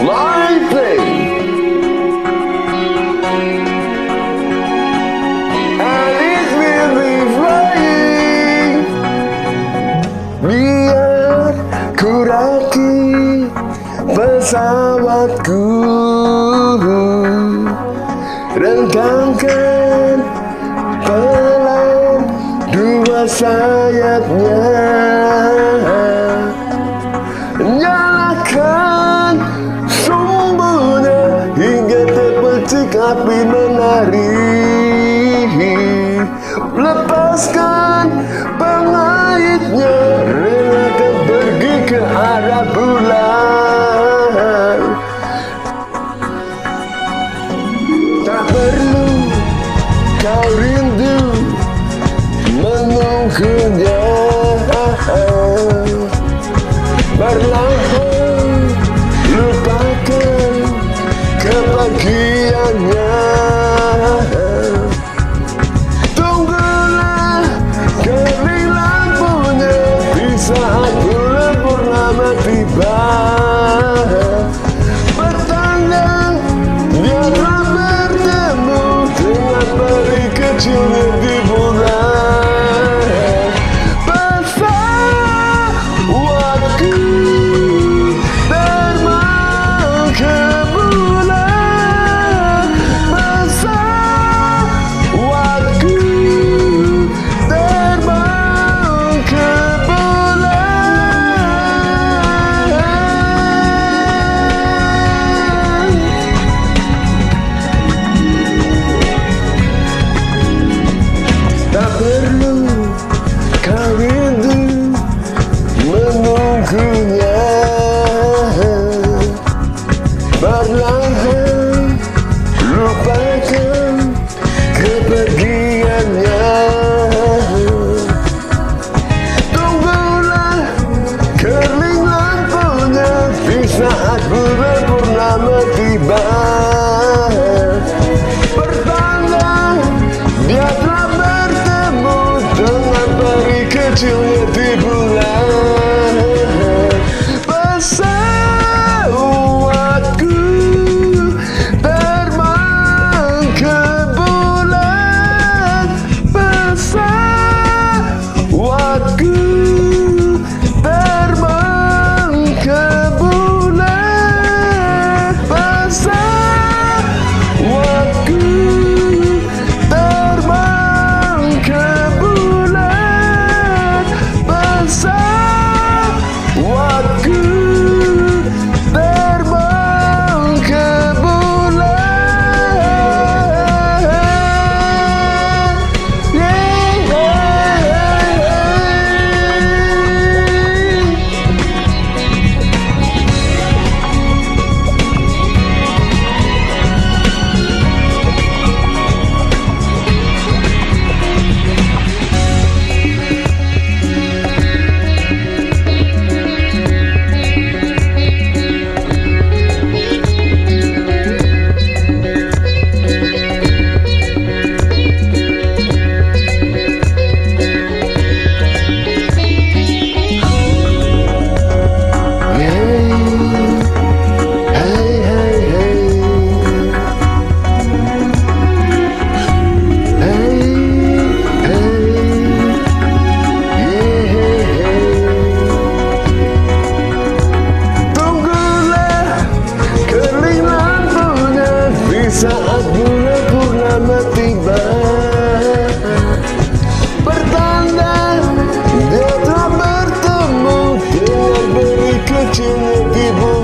my thing. And it will be flying. Biar ku rakit pesawatku, rentangkan pelan dua sayapnya, nyalakan sumbunya hingga terpercik api menari. Lepaskan pengaitnya, relakan pergi ke arah bulan. Tak perlu kau rindu menunggunya, perlahan lupakan kepergiannya. Tunggulah kering lampunya di saat bulan purnama tiba. Petanda dia telah bertemu dengan peri kecilnya di bulan. Pesawatku terbang ke bulan. Pesawatku terbang ke bulan. Tak perlu kau rindu menunggunya, perlahan lupakan kepergiannya. Tunggulah kerling lampunya di saat bulan purnama tiba. Pertanda dia telah bertemu dengan peri kecilnya di bulan. Pesawatku terbang ke bulan. Pesawatku terbang ke bulan. Pesawatku terbang ke bulan. Pesawatku terbang ke bulan. Saat bulan purnama tiba, pertanda dia telah bertemu dengan peri kecilnya di bulan.